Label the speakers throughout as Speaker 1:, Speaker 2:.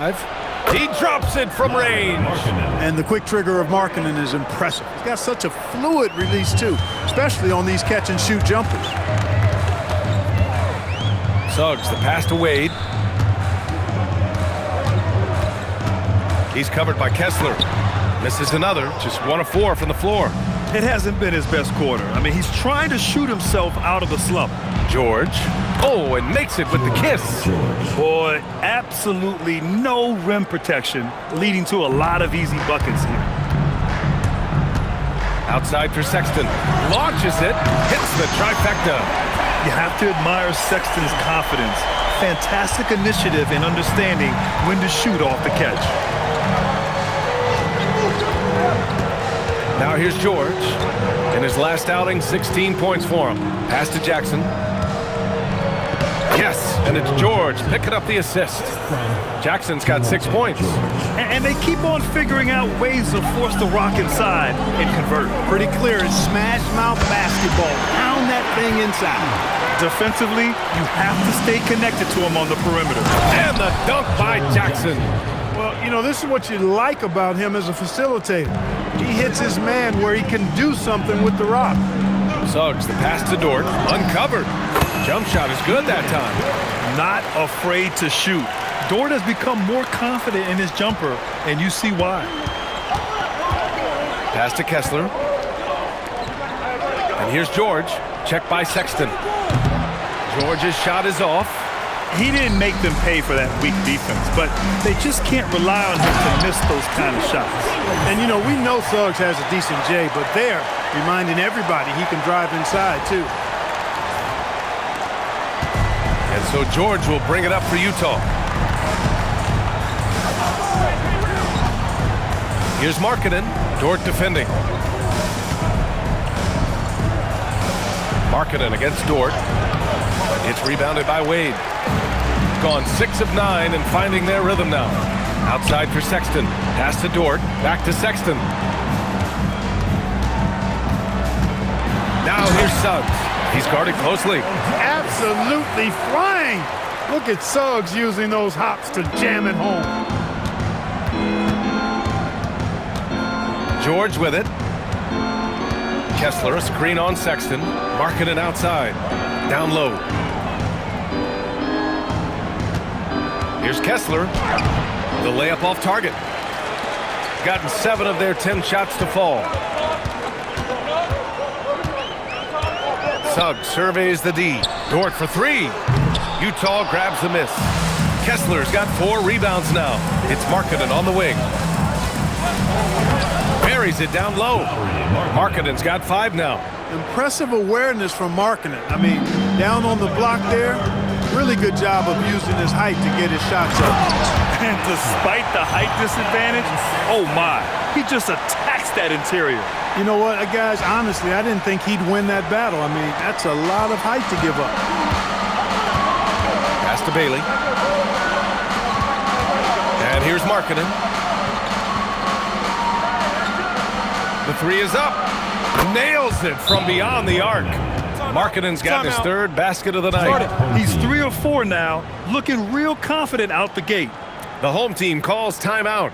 Speaker 1: He drops it from range.
Speaker 2: And the quick trigger of Markkanen is impressive. He's got such a fluid release, too, especially on these catch-and-shoot jumpers.
Speaker 1: Suggs, the pass to Wade. He's covered by Kessler. Misses another, just 1 of 4 from the floor.
Speaker 3: It hasn't been his best quarter. I mean, he's trying to shoot himself out of the slump.
Speaker 1: George. Oh, and makes it with the kiss.
Speaker 3: Boy, absolutely no rim protection, leading to a lot of easy buckets here.
Speaker 1: Outside for Sexton. Launches it. Hits the trifecta.
Speaker 3: You have to admire Sexton's confidence. Fantastic initiative in understanding when to shoot off the catch.
Speaker 1: Now here's George. In his last outing, 16 points for him. Pass to Jackson. Yes, and it's George picking up the assist. Jackson's got 6 points.
Speaker 3: And they keep on figuring out ways to force the rock inside and convert.
Speaker 2: Pretty clear. It's smash mouth basketball. Pound that thing inside.
Speaker 3: Defensively, you have to stay connected to him on the perimeter.
Speaker 1: And the dunk by Jackson.
Speaker 2: Well, you know, this is what you like about him as a facilitator. He hits his man where he can do something with the rock.
Speaker 1: Suggs, the pass to Dort. Uncovered. Jump shot is good that time.
Speaker 3: Not afraid to shoot. Dort has become more confident in his jumper, and you see why.
Speaker 1: Pass to Kessler. And here's George. Checked by Sexton. George's shot is off.
Speaker 3: He didn't make them pay for that weak defense, but they just can't rely on him to miss those kind of shots.
Speaker 2: And, you know, we know Suggs has a decent J, but they're reminding everybody he can drive inside, too.
Speaker 1: And so George will bring it up for Utah. Here's Markkanen. Dort defending. Markkanen against Dort. It's rebounded by Wade. Gone 6 of 9 and finding their rhythm now. Outside for Sexton. Pass to Dort. Back to Sexton. Now here's Suggs. He's guarded closely.
Speaker 2: Absolutely flying. Look at Suggs using those hops to jam it home.
Speaker 1: George with it. Kessler, a screen on Sexton. Markkanen outside. Down low. Here's Kessler. The layup off target. Gotten 7 of their 10 shots to fall. Suggs surveys the D. Dort for 3. Utah grabs the miss. Kessler's got 4 rebounds now. It's Markkanen on the wing. Buries it down low. Markkanen's got 5 now.
Speaker 2: Impressive awareness from Markkanen. I mean, down on the block there, really good job of using his height to get his shots up.
Speaker 3: And despite the height disadvantage, oh my, he just attacks that interior.
Speaker 2: You know what, guys, honestly, I didn't think he'd win that battle. I mean, that's a lot of height to give up.
Speaker 1: Pass to Bailey. And here's Markkanen. The 3 is up. Nails it from beyond the arc. Markkanen's got his 3rd basket of the night.
Speaker 3: He's 3 or 4 now, looking real confident out the gate.
Speaker 1: The home team calls timeout.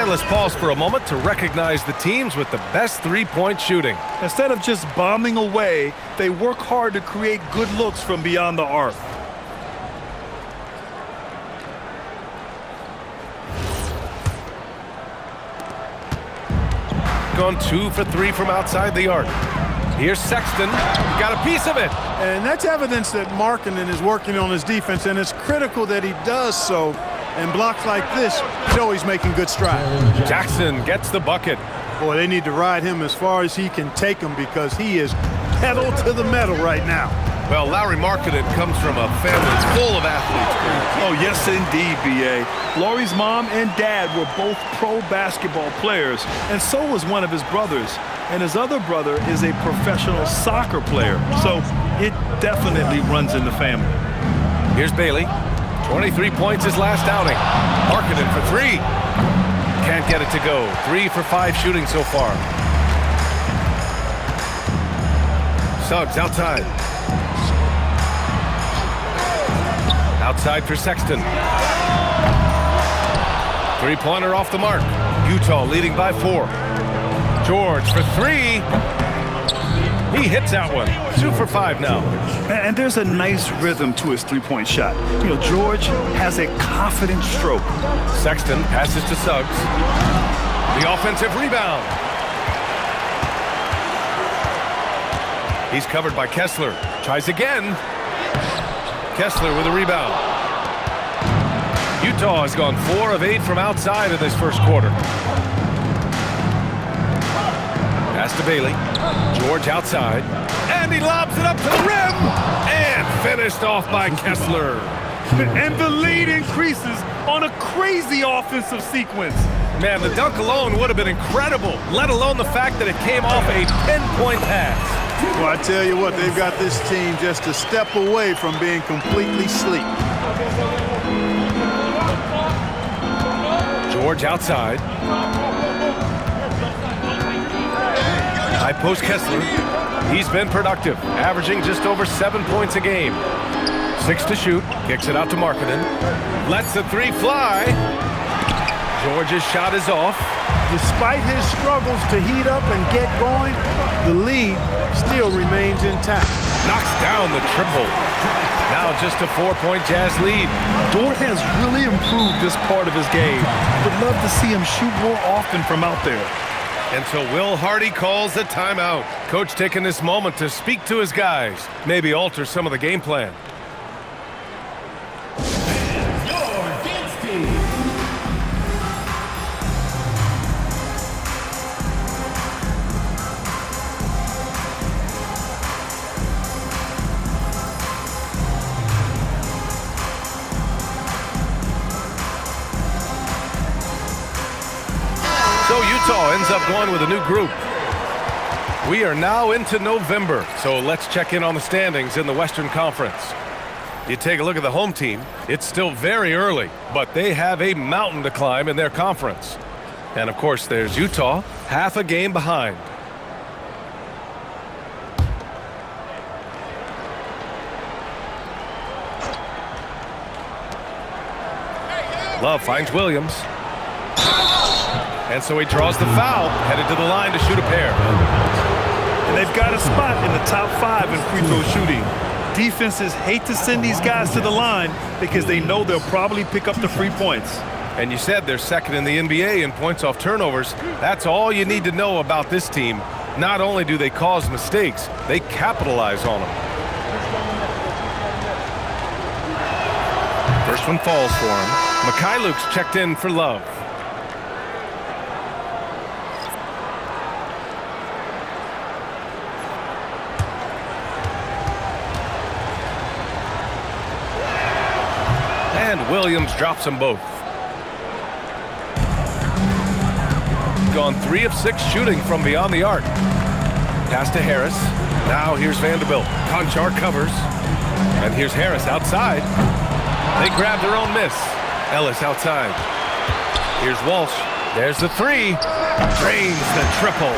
Speaker 1: Let's pause for a moment to recognize the teams with the best three-point shooting.
Speaker 3: Instead of just bombing away, they work hard to create good looks from beyond the arc.
Speaker 1: Gone 2 for 3 from outside the arc. Here's Sexton. Got a piece of it.
Speaker 2: And that's evidence that Markkanen is working on his defense, and it's critical that he does so. And blocks like this show he's making good strides.
Speaker 1: Jackson gets the bucket.
Speaker 2: Boy, they need to ride him as far as he can take him because he is pedal to the metal right now.
Speaker 1: Well, Larry Markkinen comes from a family full of athletes.
Speaker 3: Oh, yes, indeed, B.A. Laurie's mom and dad were both pro basketball players, and so was one of his brothers. And his other brother is a professional soccer player, so it definitely runs in the family.
Speaker 1: Here's Bailey. 23 points his last outing. Markkinen for three. Can't get it to go. 3 for 5 shooting so far. Suggs outside. Outside for Sexton. Three-pointer off the mark. Utah leading by 4. George for 3. He hits that one. 2 for 5 now.
Speaker 3: And there's a nice rhythm to his three-point shot. You know, George has a confident stroke.
Speaker 1: Sexton passes to Suggs. The offensive rebound. He's covered by Kessler. Tries again. Kessler with a rebound. Utah has gone 4 of 8 from outside in this first quarter. Pass to Bailey. George outside. And he lobs it up to the rim. And finished off by Kessler.
Speaker 3: And the lead increases on a crazy offensive sequence.
Speaker 1: Man, the dunk alone would have been incredible, let alone the fact that it came off a 10-point pass.
Speaker 2: Well, I tell you what, they've got this team just a step away from being completely asleep.
Speaker 1: George outside. High post Kessler. He's been productive, averaging just over 7 points a game. 6 to shoot. Kicks it out to Markkinen. Lets the 3 fly. George's shot is off.
Speaker 2: Despite his struggles to heat up and get going, the lead still remains intact.
Speaker 1: Knocks down the triple. Now just a 4-point Jazz lead.
Speaker 3: Dort has really improved this part of his game. Would love to see him shoot more often from out there.
Speaker 1: And so Will Hardy calls the timeout. Coach taking this moment to speak to his guys, maybe alter some of the game plan. So Utah ends up going with a new group. We are now into November, so let's check in on the standings in the Western Conference. You take a look at the home team, it's still very early, but they have a mountain to climb in their conference. And of course, there's Utah, half a game behind. Love finds Williams. And so he draws the foul, headed to the line to shoot a pair.
Speaker 3: And they've got a spot in the top 5 in free throw shooting. Defenses hate to send these guys to the line because they know they'll probably pick up the free points.
Speaker 1: And you said they're second in the NBA in points off turnovers. That's all you need to know about this team. Not only do they cause mistakes, they capitalize on them. First one falls for him. Mikhailuk's checked in for Love. And Williams drops them both. Gone 3 of 6 shooting from beyond the arc. Pass to Harris. Now here's Vanderbilt. Conchar covers. And here's Harris outside. They grab their own miss. Ellis outside. Here's Walsh. There's the 3. Drains the triple.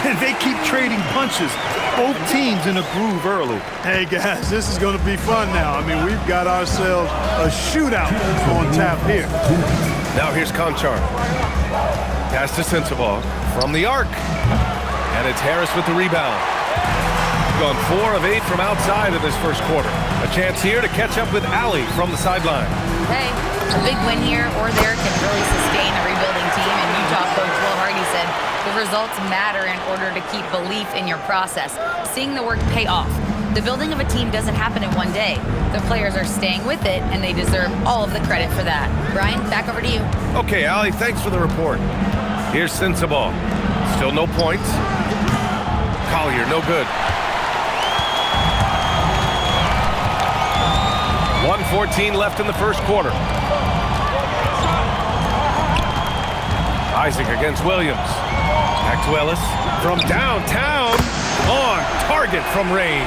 Speaker 3: And they keep trading punches. Both teams in a groove early.
Speaker 2: Hey, guys, this is going to be fun now. I mean, we've got ourselves a shootout on tap here.
Speaker 1: Now here's Conchar. Pass to Sensabaugh from the arc. And it's Harris with the rebound. Gone 4 of 8 from outside in this first quarter. A chance here to catch up with Allie from the sideline.
Speaker 4: Hey, a big win here or there can really sustain a rebuilding team. And Utah coach Will Hardy said the results matter in order to keep belief in your process. Seeing the work pay off. The building of a team doesn't happen in one day. The players are staying with it, and they deserve all of the credit for that. Brian, back over to you.
Speaker 1: Okay, Allie, thanks for the report. Here's Sensabaugh. Still no points. Collier, no good. 1:14 left in the first quarter. Isaac against Williams. Back to Ellis from downtown. On target from range.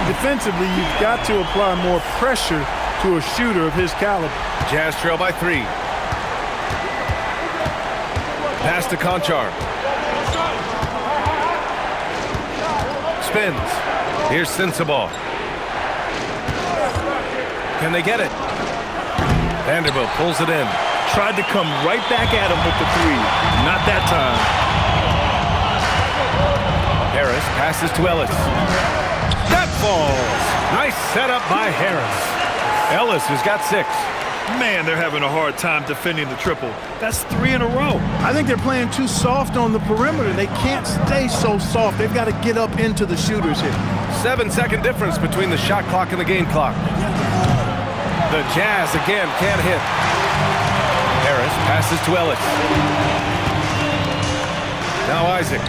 Speaker 2: Defensively, you've got to apply more pressure to a shooter of his caliber.
Speaker 1: Jazz trail by 3. Pass to Conchar. Spins. Here's Sensabaugh. Can they get it? Vanderbilt pulls it in.
Speaker 3: Tried to come right back at him with the 3. Not that time.
Speaker 1: Harris passes to Ellis. That falls. Nice setup by Harris. Ellis has got 6.
Speaker 3: Man, they're having a hard time defending the triple. That's 3 in a row.
Speaker 2: I think they're playing too soft on the perimeter. They can't stay so soft. They've got to get up into the shooters here.
Speaker 1: 7-second difference between the shot clock and the game clock. The Jazz again can't hit. Harris passes to Ellis. Now Isaac.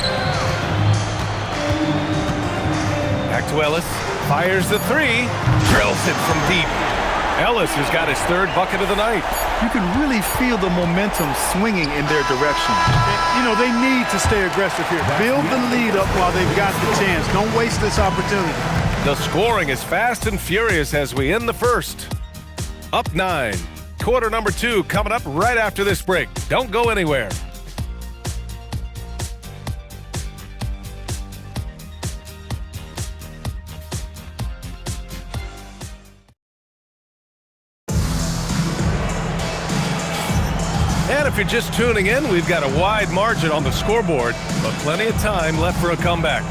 Speaker 1: Back to Ellis. Fires the 3. Drills it from deep. Ellis has got his 3rd bucket of the night.
Speaker 3: You can really feel the momentum swinging in their direction.
Speaker 2: You know, they need to stay aggressive here. Build the lead up while they've got the chance. Don't waste this opportunity.
Speaker 1: The scoring is fast and furious as we end the first. Up 9. Quarter number 2 coming up right after this break. Don't go anywhere. And if you're just tuning in, we've got a wide margin on the scoreboard, but plenty of time left for a comeback.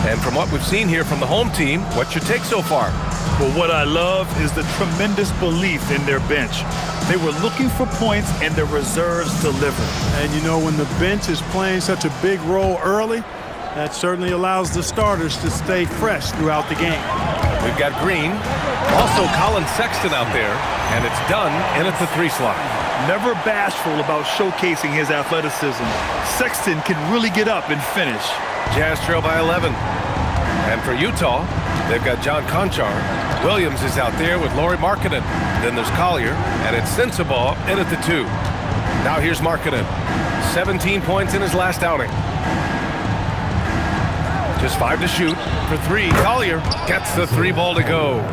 Speaker 1: And from what we've seen here from the home team, what's your take so far?
Speaker 3: Well, what I love is the tremendous belief in their bench. They were looking for points, and their reserves delivered.
Speaker 2: And you know, when the bench is playing such a big role early, that certainly allows the starters to stay fresh throughout the game.
Speaker 1: We've got Green, also Colin Sexton out there, and it's done in at the 3 slot.
Speaker 3: Never bashful about showcasing his athleticism. Sexton can really get up and finish.
Speaker 1: Jazz trail by 11. And for Utah, they've got John Conchar. Williams is out there with Lauri Markkanen. Then there's Collier, and it's Sensabaugh in at the 2. Now here's Markkanen. 17 points in his last outing. Just 5 to shoot. For 3, Collier gets the 3 ball to go.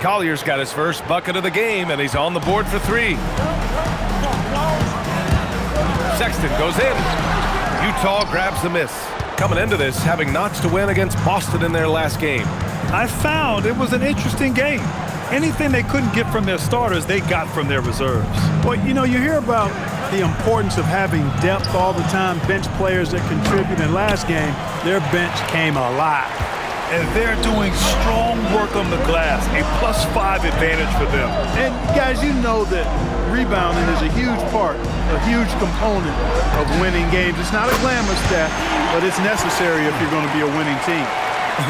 Speaker 1: Collier's got his first bucket of the game, and he's on the board for 3. Sexton goes in. Utah grabs the miss. Coming into this, having notched to win against Boston in their last game.
Speaker 3: I found it was an interesting game. Anything they couldn't get from their starters, they got from their reserves.
Speaker 2: Well, you know, you hear about the importance of having depth all the time, bench players that contribute. In last game, their bench came alive.
Speaker 3: And they're doing strong work on the glass, a +5 advantage for them.
Speaker 2: And guys, you know that rebounding is a huge part, a huge component of winning games. It's not a glamour stat, but it's necessary if you're going to be a winning team.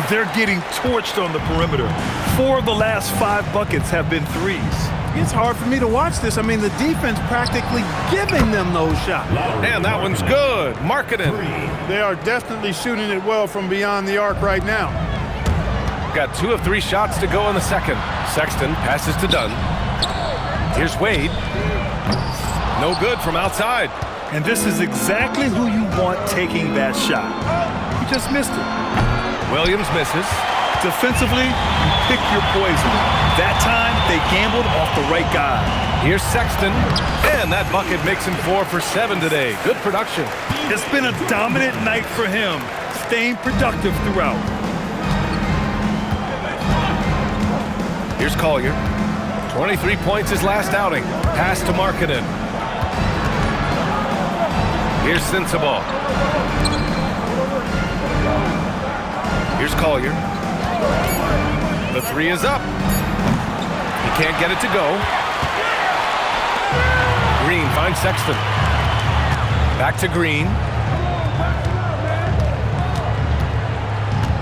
Speaker 3: They're getting torched on the perimeter. 4 of the last 5 buckets have been 3s.
Speaker 2: It's hard for me to watch this. I mean, the defense practically giving them those shots.
Speaker 1: And that one's good. Markkanen.
Speaker 2: They are definitely shooting it well from beyond the arc right now.
Speaker 1: Got 2 of 3 shots to go in the second. Sexton passes to Dunn. Here's Wade. No good from outside.
Speaker 3: And this is exactly who you want taking that shot. He just missed it.
Speaker 1: Williams misses.
Speaker 3: Defensively, you pick your poison. That time, they gambled off the right guy.
Speaker 1: Here's Sexton. And that bucket makes him 4 for 7 today. Good production.
Speaker 3: It's been a dominant night for him, staying productive throughout.
Speaker 1: Here's Collier. 23 points his last outing. Pass to Markkanen. Here's Sensabaugh. Here's Collier. The 3 is up. He can't get it to go. Green finds Sexton. Back to Green.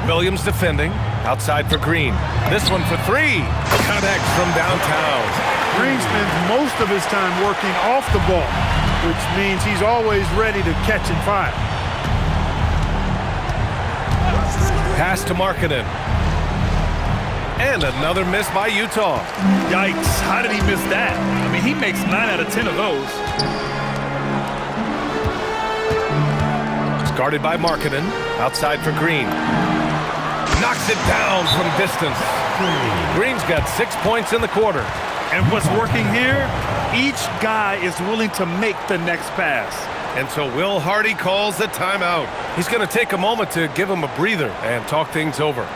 Speaker 1: Williams defending. Outside for Green. This one for 3. Connects from downtown.
Speaker 2: Green spends most of his time working off the ball, which means he's always ready to catch and fire.
Speaker 1: Pass to Markkanen. And another miss by Utah.
Speaker 3: Yikes, how did he miss that? I mean, he makes 9 out of 10 of those.
Speaker 1: It's guarded by Markkanen. Outside for Green. Knocks it down from distance. Green's got 6 points in the quarter.
Speaker 3: And what's working here? Each guy is willing to make the next pass.
Speaker 1: And so Will Hardy calls the timeout. He's going to take a moment to give him a breather and talk things over.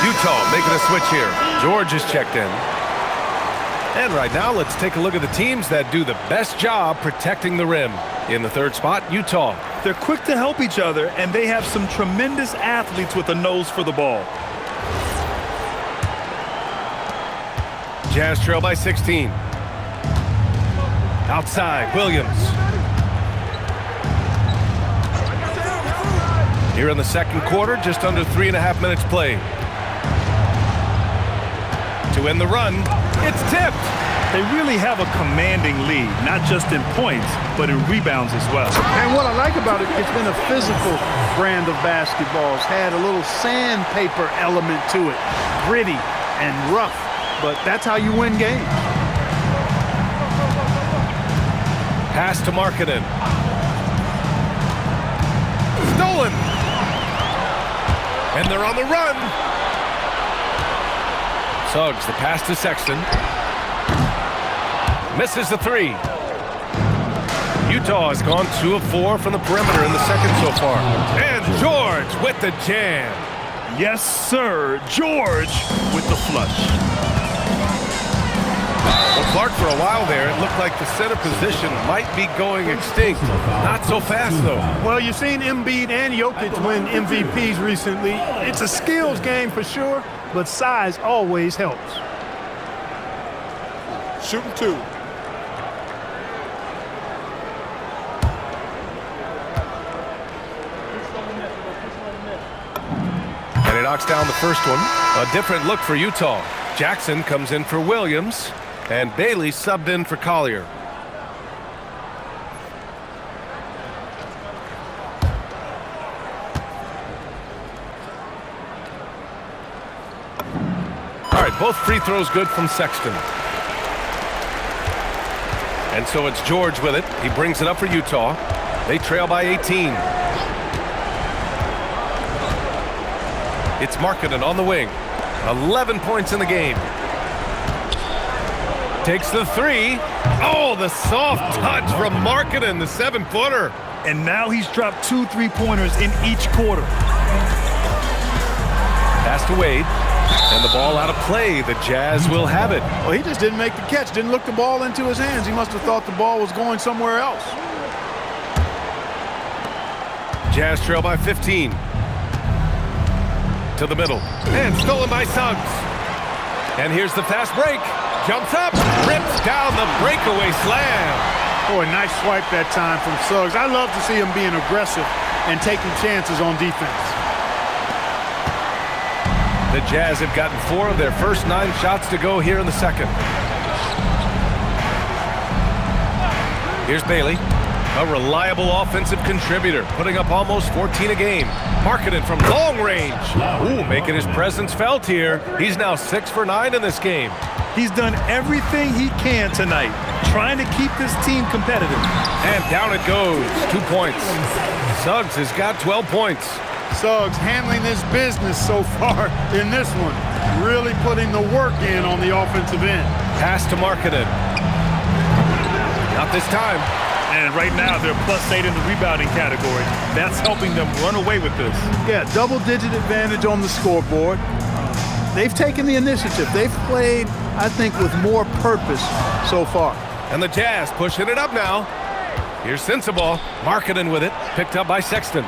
Speaker 1: Utah making a switch here. George is checked in. And right now, let's take a look at the teams that do the best job protecting the rim. In the third spot, Utah.
Speaker 3: They're quick to help each other, and they have some tremendous athletes with a nose for the ball.
Speaker 1: Jazz trail by 16. Outside, Williams. Here in the second quarter, just under 3.5 minutes played. To end the run, it's tipped.
Speaker 3: They really have a commanding lead, not just in points, but in rebounds as well.
Speaker 2: And what I like about it, it's been a physical brand of basketball. It's had a little sandpaper element to it, gritty and rough, but that's how you win games.
Speaker 1: Pass to Markkanen. Stolen. And they're on the run. Suggs, the pass to Sexton. Misses the three. Utah has gone 2 of 4 from the perimeter in the second so far. And George with the jam.
Speaker 3: Yes, sir. George with the flush.
Speaker 1: Well, Clark, for a while there, it looked like the center position might be going extinct. Not so fast, though.
Speaker 2: Well, you've seen Embiid and Jokic win MVPs recently. It's a skills game for sure, but size always helps.
Speaker 5: Shooting 2.
Speaker 1: And he knocks down the first one. A different look for Utah. Jackson comes in for Williams, and Bailey subbed in for Collier. All right, both free throws good from Sexton. And so it's George with it. He brings it up for Utah. They trail by 18. It's Markkanen on the wing. 11 points in the game. Takes the three. Oh, the soft touch from Markkanen, the 7-footer.
Speaker 3: And now he's dropped 2 3-pointers in each quarter.
Speaker 1: Pass to Wade. And the ball out of play. The Jazz will have it.
Speaker 2: Well, he just didn't make the catch, didn't look the ball into his hands. He must have thought the ball was going somewhere else.
Speaker 1: Jazz trail by 15. To the middle. And stolen by Suggs. And here's the fast break. Jumps up. Rips down the breakaway slam.
Speaker 2: Boy, nice swipe that time from Suggs. I love to see him being aggressive and taking chances on defense.
Speaker 1: The Jazz have gotten 4 of their first 9 shots to go here in the second. Here's Bailey, a reliable offensive contributor, putting up almost 14 a game. Markkanen from long range. Ooh, making his presence felt here. He's now 6 for 9 in this game.
Speaker 3: He's done everything he can tonight, trying to keep this team competitive.
Speaker 1: And down it goes. 2 points. Suggs has got 12 points.
Speaker 2: Suggs handling his business so far in this one. Really putting the work in on the offensive end.
Speaker 1: Pass to Markkanen. Not this time.
Speaker 3: And right now, they're +8 in the rebounding category. That's helping them run away with this.
Speaker 2: Yeah, double-digit advantage on the scoreboard. They've taken the initiative. They've played, I think, with more purpose so far.
Speaker 1: And the Jazz pushing it up now. Here's Sensabaugh, marketing with it, picked up by Sexton.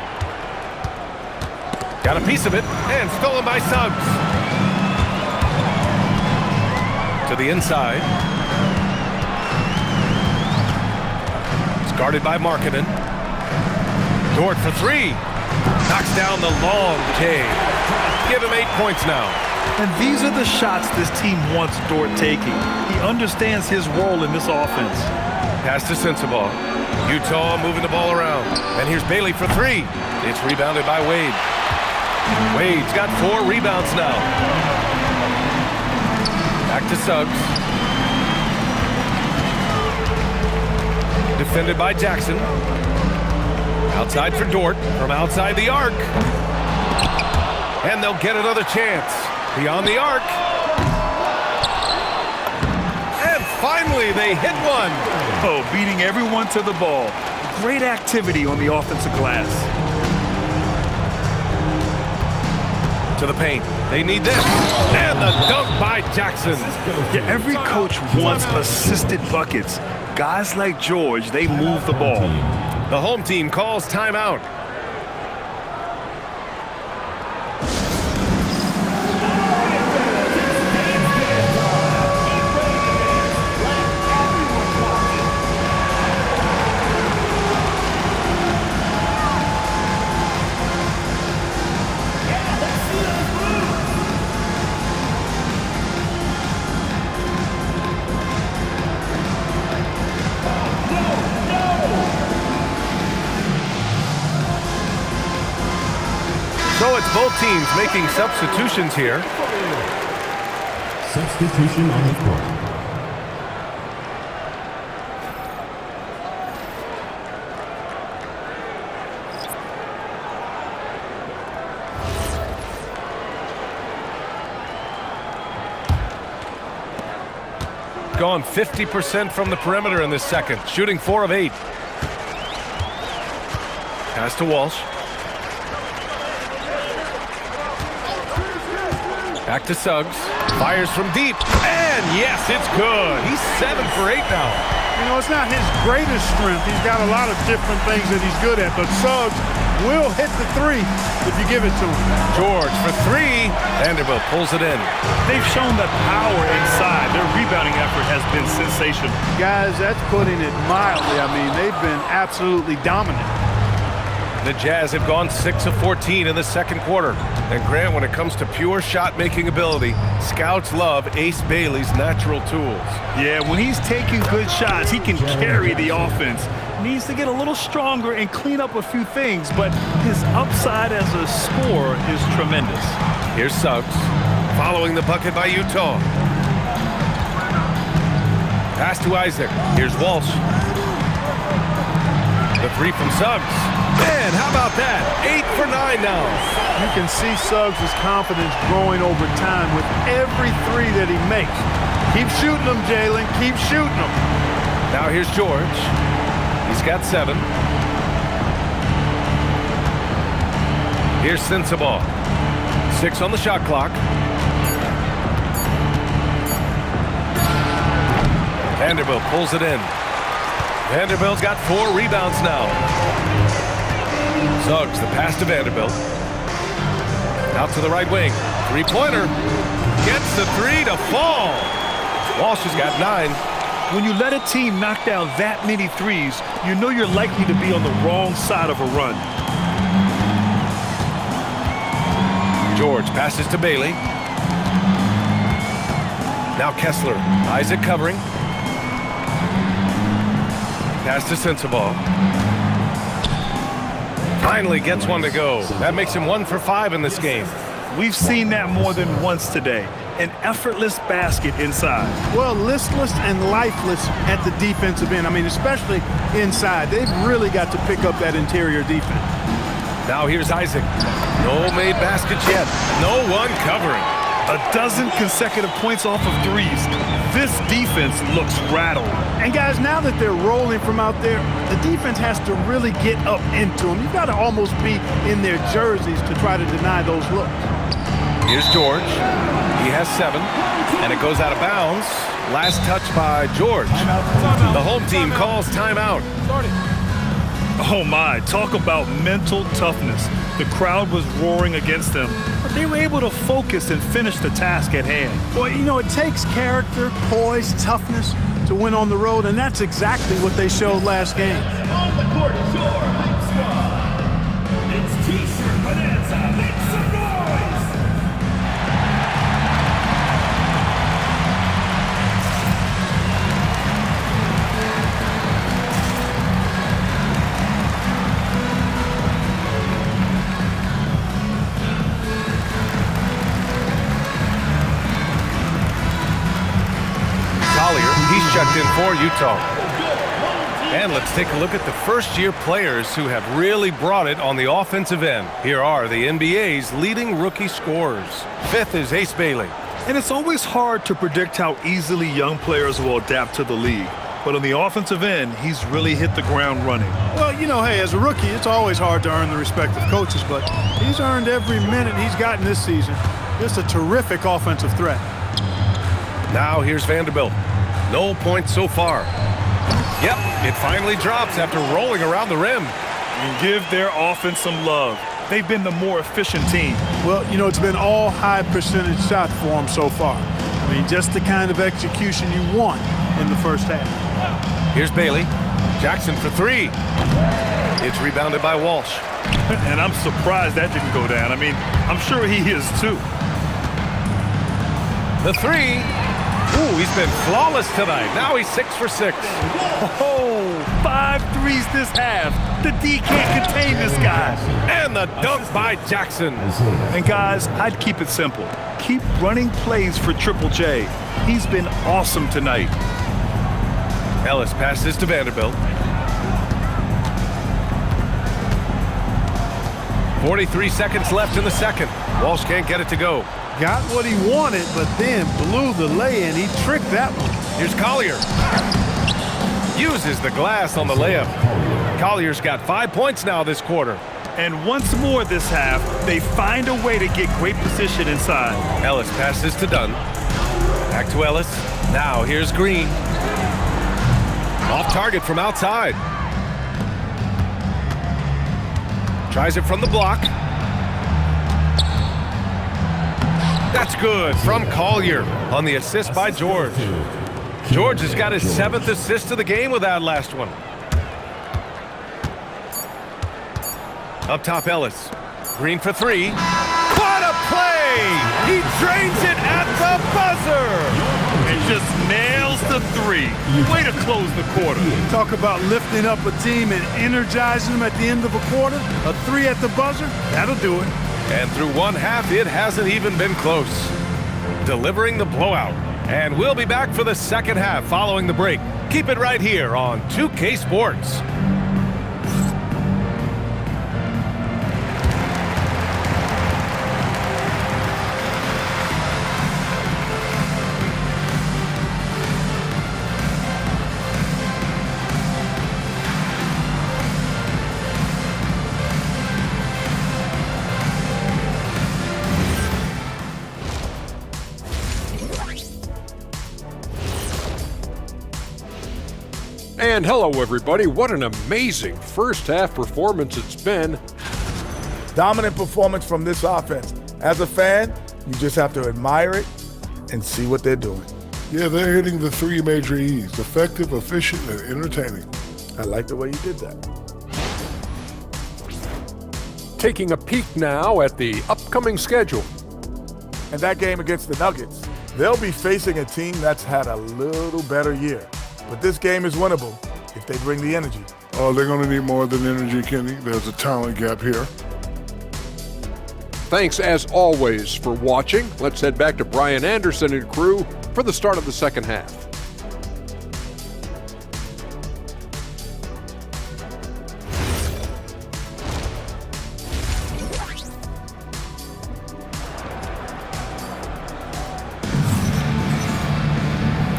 Speaker 1: Got a piece of it, and stolen by Suggs. To the inside. It's guarded by Markkanen. Dort for three. Knocks down the long K. Give him 8 points now.
Speaker 3: And these are the shots this team wants Dort taking. He understands his role in this offense.
Speaker 1: Pass to Sensabaugh. Utah moving the ball around. And here's Bailey for three. It's rebounded by Wade. Wade's got 4 rebounds now. Back to Suggs. Defended by Jackson. Outside for Dort from outside the arc. And they'll get another chance. Beyond the arc. And finally they hit one.
Speaker 3: Oh, beating everyone to the ball. Great activity on the offensive glass.
Speaker 1: To the paint. They need this. And the dunk by Jackson.
Speaker 3: Yeah, every coach wants assisted buckets. Guys like George, they move the ball.
Speaker 1: The home team calls timeout. So it's both teams making substitutions here.
Speaker 5: Substitution on the court.
Speaker 1: Gone 50% from the perimeter in this second, shooting 4 of 8. Pass to Walsh. Back to Suggs. Fires from deep. And yes, it's good. He's 7 for 8 now.
Speaker 2: You know, it's not his greatest strength. He's got a lot of different things that he's good at, but Suggs will hit the three if you give it to him.
Speaker 1: George for 3. Vanderbilt pulls it in.
Speaker 3: They've shown the power inside. Their rebounding effort has been sensational.
Speaker 2: Guys, that's putting it mildly. I mean, they've been absolutely dominant.
Speaker 1: The Jazz have gone 6 of 14 in the second quarter. And Grant, when it comes to pure shot-making ability, scouts love Ace Bailey's natural tools.
Speaker 3: Yeah, when he's taking good shots, he can carry the offense. Needs to get a little stronger and clean up a few things, but his upside as a scorer is tremendous.
Speaker 1: Here's Suggs, following the bucket by Utah. Pass to Isaac. Here's Walsh. The 3 from Suggs. Man, how about that? 8 for 9 now.
Speaker 2: You can see Suggs' confidence growing over time with every 3 that he makes. Keep shooting them, Jalen. Keep shooting them.
Speaker 1: Now here's George. He's got 7. Here's Sensabaugh. 6 on the shot clock. Vanderbilt pulls it in. Vanderbilt's got 4 rebounds now. Suggs, the pass to Vanderbilt. Out to the right wing. 3-pointer. Gets the 3 to fall. Walsh has got 9.
Speaker 3: When you let a team knock down that many threes, you know you're likely to be on the wrong side of a run.
Speaker 1: George passes to Bailey. Now Kessler. Isaac covering. Pass to Sensabaugh. Finally gets one to go. That makes him 1 for 5 in this game.
Speaker 3: We've seen that more than once today. An effortless basket inside.
Speaker 2: Well, listless and lifeless at the defensive end. I mean, especially inside. They've really got to pick up that interior defense.
Speaker 1: Now here's Isaac. No made baskets yet. No one covering.
Speaker 3: A dozen consecutive points off of threes. This defense looks rattled.
Speaker 2: And guys, now that they're rolling from out there, the defense has to really get up into them. You've got to almost be in their jerseys to try to deny those looks.
Speaker 1: Here's George. He has 7, and it goes out of bounds. Last touch by George. The home team calls timeout.
Speaker 3: Oh my, talk about mental toughness. The crowd was roaring against them, but they were able to focus and finish the task at hand.
Speaker 2: Well, you know, it takes character, poise, toughness to win on the road, and that's exactly what they showed last game.
Speaker 5: On the court, your hype squad. It's T-shirt Bonanza. Make some noise!
Speaker 1: He's checked in for Utah. And let's take a look at the first-year players who have really brought it on the offensive end. Here are the NBA's leading rookie scorers. Fifth is Ace Bailey.
Speaker 3: And it's always hard to predict how easily young players will adapt to the league. But on the offensive end, he's really hit the ground running.
Speaker 2: Well, you know, hey, as a rookie, it's always hard to earn the respect of coaches, but he's earned every minute he's gotten this season. Just a terrific offensive threat.
Speaker 1: Now here's Vanderbilt. No points so far. Yep, it finally drops after rolling around the rim.
Speaker 3: And give their offense some love. They've been the more efficient team.
Speaker 2: Well, you know, it's been all high percentage shots for them so far. I mean, just the kind of execution you want in the first half.
Speaker 1: Here's Bailey. Jackson for three. It's rebounded by Walsh.
Speaker 3: And I'm surprised that didn't go down. I mean, I'm sure he is too.
Speaker 1: The three. Ooh, he's been flawless tonight. Now he's 6 for 6.
Speaker 3: Oh, 5 threes this half. The D can't contain this guy.
Speaker 1: And the dunk by Jackson.
Speaker 3: And guys, I'd keep it simple. Keep running plays for Triple J. He's been awesome tonight.
Speaker 1: Ellis passes to Vanderbilt. 43 seconds left in the second. Walsh can't get it to go.
Speaker 2: Got what he wanted, but then blew the lay-in. He tricked that one.
Speaker 1: Here's Collier. Uses the glass on the layup. Collier's got 5 points now this quarter.
Speaker 3: And once more this half, they find a way to get great position inside.
Speaker 1: Ellis passes to Dunn. Back to Ellis. Now here's Green. Off target from outside. Tries it from the block. That's good from Collier on the assist by George. George has got his 7th assist of the game with that last one. Up top, Ellis. Green for three. What a play! He drains it at the buzzer!
Speaker 3: And just nails the three. Way to close the quarter.
Speaker 2: Talk about lifting up a team and energizing them at the end of a quarter. A three at the buzzer, that'll do it.
Speaker 1: And through one half, it hasn't even been close. Delivering the blowout. And we'll be back for the second half following the break. Keep it right here on 2K Sports.
Speaker 6: And hello, everybody. What an amazing first half performance it's been.
Speaker 7: Dominant performance from this offense. As a fan, you just have to admire it and see what they're doing.
Speaker 8: Yeah, they're hitting the 3 major E's: effective, efficient, and entertaining.
Speaker 7: I like the way you did that.
Speaker 6: Taking a peek now at the upcoming schedule.
Speaker 7: And that game against the Nuggets, they'll be facing a team that's had a little better year. But this game is winnable if they bring the energy.
Speaker 8: Oh, they're going to need more than energy, Kenny. There's a talent gap here.
Speaker 6: Thanks, as always, for watching. Let's head back to Brian Anderson and crew for the start of the second half.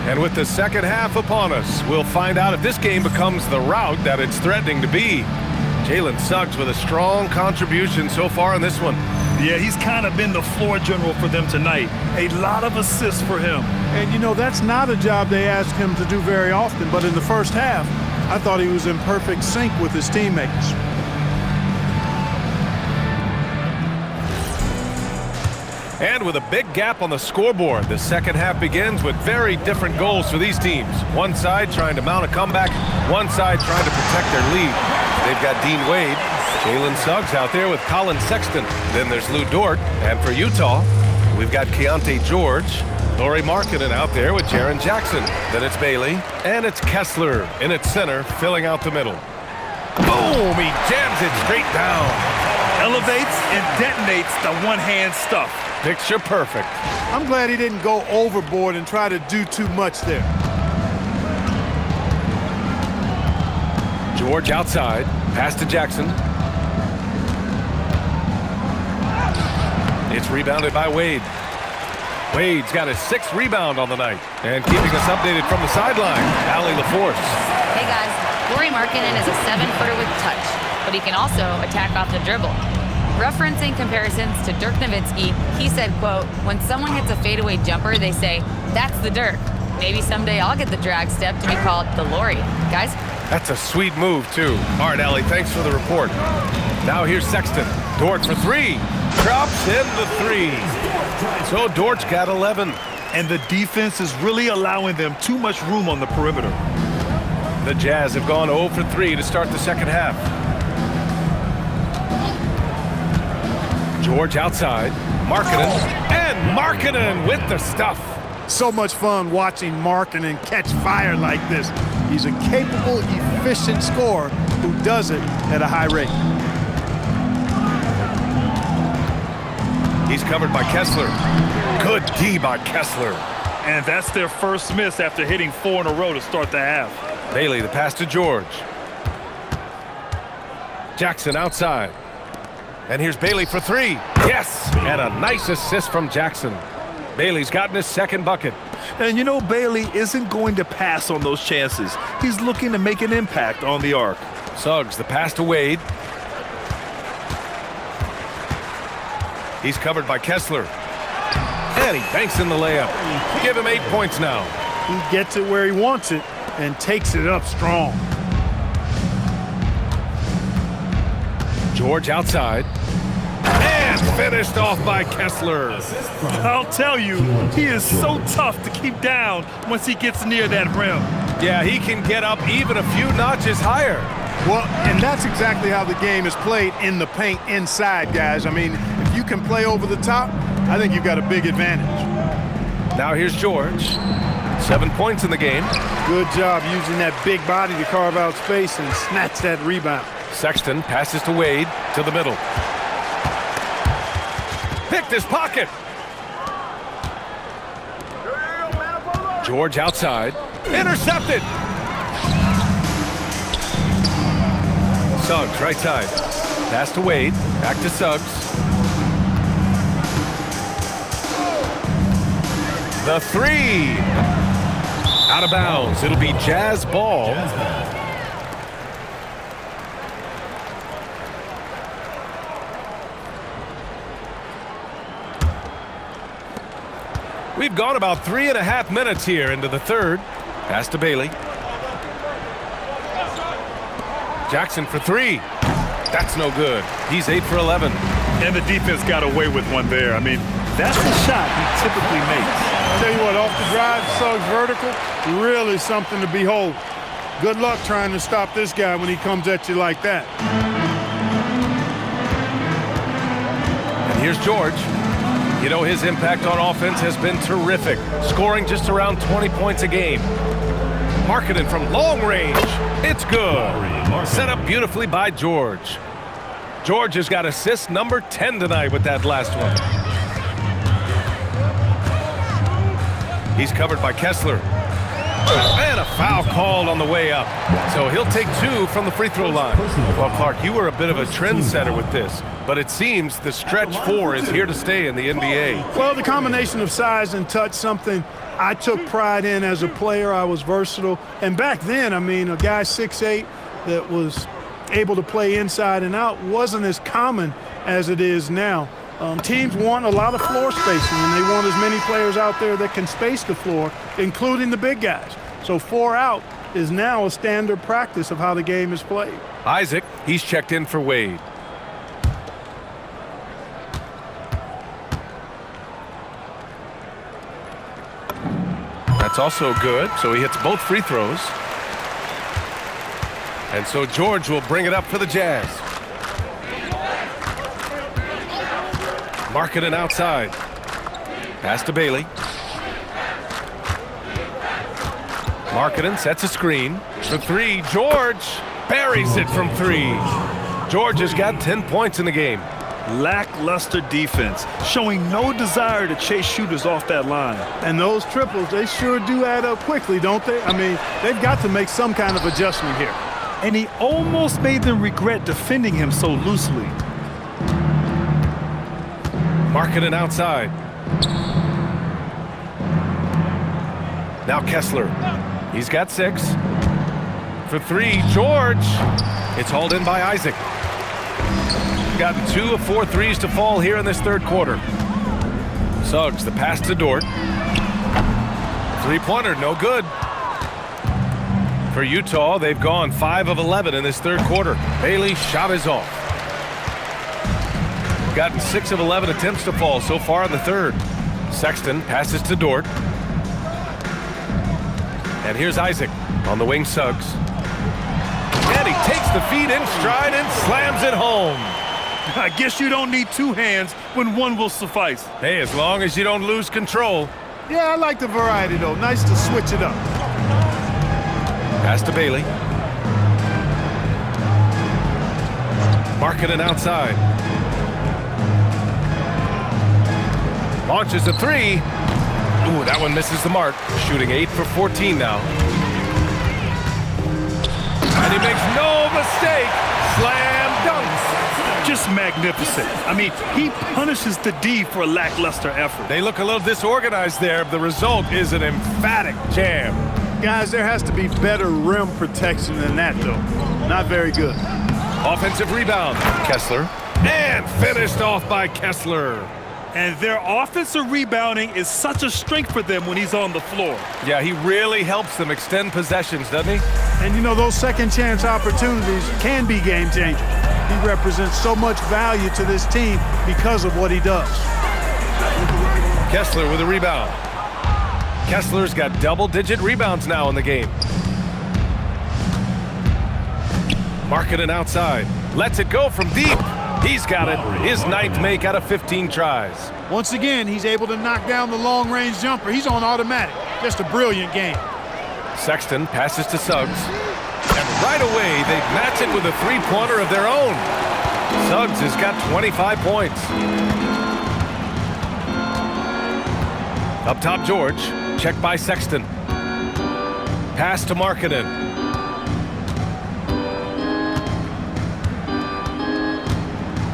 Speaker 1: And with the second half upon us, we'll find out if this game becomes the rout that it's threatening to be. Jalen Suggs with a strong contribution so far in this one.
Speaker 3: Yeah, he's kind of been the floor general for them tonight. A lot of assists for him.
Speaker 2: And, you know, that's not a job they ask him to do very often, but in the first half, I thought he was in perfect sync with his teammates.
Speaker 1: And with a big gap on the scoreboard, the second half begins with very different goals for these teams. One side trying to mount a comeback, one side trying to protect their lead. They've got Dean Wade, Jalen Suggs out there with Colin Sexton. Then there's Lou Dort. And for Utah, we've got Keontae George, Lauri Markkanen out there with Jaren Jackson. Then it's Bailey, and it's Kessler in its center, filling out the middle. Boom! He jams it straight down.
Speaker 3: Elevates and detonates the one-hand stuff.
Speaker 1: Picture perfect.
Speaker 2: I'm glad he didn't go overboard and try to do too much there.
Speaker 1: George outside, pass to Jackson. It's rebounded by Wade. Wade's got his 6th rebound on the night. And keeping us updated from the sideline, Allie LaForce.
Speaker 4: Hey guys, Lauri Markkanen is a 7-footer with touch, but he can also attack off the dribble. Referencing comparisons to Dirk Nowitzki, he said, quote, "When someone hits a fadeaway jumper, they say, that's the Dirk. Maybe someday I'll get the drag step to be called the Lauri." Guys?
Speaker 1: That's a sweet move, too. All right, Allie, thanks for the report. Now here's Sexton. Dort for 3. Drops in the 3. So Dort's got 11.
Speaker 3: And the defense is really allowing them too much room on the perimeter.
Speaker 1: The Jazz have gone 0 for 3 to start the second half. George outside. Markkanen. And Markkanen with the stuff.
Speaker 2: So much fun watching Markkanen catch fire like this. He's a capable, efficient scorer who does it at a high rate.
Speaker 1: He's covered by Kessler. Good D by Kessler.
Speaker 3: And that's their first miss after hitting 4 in a row to start the half.
Speaker 1: Bailey, the pass to George. Jackson outside. And here's Bailey for 3. Yes! And a nice assist from Jackson. Bailey's gotten his 2nd bucket.
Speaker 3: And you know, Bailey isn't going to pass on those chances. He's looking to make an impact on the arc.
Speaker 1: Suggs, the pass to Wade. He's covered by Kessler. And he banks in the layup. Give him 8 points now.
Speaker 2: He gets it where he wants it and takes it up strong.
Speaker 1: George outside. And finished off by Kessler.
Speaker 3: I'll tell you, he is so tough to keep down once he gets near that rim.
Speaker 1: Yeah, he can get up even a few notches higher.
Speaker 2: Well, and that's exactly how the game is played in the paint inside, guys. I mean, if you can play over the top, I think you've got a big advantage.
Speaker 1: Now here's George. 7 points in the game.
Speaker 2: Good job using that big body to carve out space and snatch that rebound.
Speaker 1: Sexton passes to Wade to the middle. Picked his pocket. George outside. Intercepted. Suggs right side. Pass to Wade. Back to Suggs. The 3. Out of bounds. It'll be Jazz ball. We've gone about 3.5 minutes here into the third. Pass to Bailey. Jackson for 3. That's no good. He's 8 for 11.
Speaker 3: And the defense got away with one there. I mean, that's the shot he typically makes.
Speaker 2: Tell you what, off the drive, Suggs vertical, really something to behold. Good luck trying to stop this guy when he comes at you like that.
Speaker 1: And here's George. You know, his impact on offense has been terrific, scoring just around 20 points a game. Markkanen from long range. It's good. Set up beautifully by George. George has got assist number 10 tonight with that last one. He's covered by Kessler. And a foul called on the way up. So he'll take 2 from the free throw line. Well, Clark, you were a bit of a trendsetter with this, but it seems the stretch 4 is here to stay in the NBA.
Speaker 2: Well, the combination of size and touch, something I took pride in as a player. I was versatile. And back then, I mean, a guy 6'8" that was able to play inside and out wasn't as common as it is now. Teams want a lot of floor spacing, and they want as many players out there that can space the floor, including the big guys. So 4 out is now a standard practice of how the game is played.
Speaker 1: Isaac, he's checked in for Wade. That's also good, so he hits both free throws. And so George will bring it up for the Jazz. Markkanen outside. Pass to Bailey. Markkanen sets a screen for three. George buries it from three. George has got 10 points in the game.
Speaker 3: Lackluster defense, showing no desire to chase shooters off that line.
Speaker 2: And those triples, they sure do add up quickly, don't they? I mean, they've got to make some kind of adjustment here.
Speaker 3: And he almost made them regret defending him so loosely.
Speaker 1: Markkanen outside. Now Kessler. He's got 6. For three, George. It's hauled in by Isaac. Gotten 2 of 4 threes to fall here in this third quarter. Suggs, the pass to Dort. Three-pointer, no good. For Utah, they've gone 5 of 11 in this third quarter. Bailey's shot is off. Gotten 6 of 11 attempts to fall so far in the third. Sexton passes to Dort. And here's Isaac on the wing. Suggs. And he takes the feed in stride and slams it home.
Speaker 3: I guess you don't need 2 hands when one will suffice.
Speaker 1: Hey, as long as you don't lose control.
Speaker 2: Yeah, I like the variety, though. Nice to switch it up.
Speaker 1: Pass to Bailey. Markkanen outside. Launches a 3. Ooh, that one misses the mark. Shooting 8 for 14 now. And he makes no mistake. Slam dunk.
Speaker 3: Just magnificent. I mean, he punishes the D for a lackluster effort.
Speaker 1: They look a little disorganized there. The result is an emphatic jam.
Speaker 2: Guys, there has to be better rim protection than that, though. Not very good.
Speaker 1: Offensive rebound. Kessler. And finished off by Kessler.
Speaker 3: And their offensive rebounding is such a strength for them when he's on the floor.
Speaker 1: Yeah, he really helps them extend possessions, doesn't he?
Speaker 2: And, you know, those second-chance opportunities can be game-changers. He represents so much value to this team because of what he does.
Speaker 1: Kessler with a rebound. Kessler's got double-digit rebounds now in the game. Markkanen outside. Lets it go from deep. He's got it. His 9th make out of 15 tries.
Speaker 2: Once again, he's able to knock down the long-range jumper. He's on automatic. Just a brilliant game.
Speaker 1: Sexton passes to Suggs. And right away, they match it with a three-pointer of their own. Suggs has got 25 points. Up top, George. Checked by Sexton. Pass to Markkanen.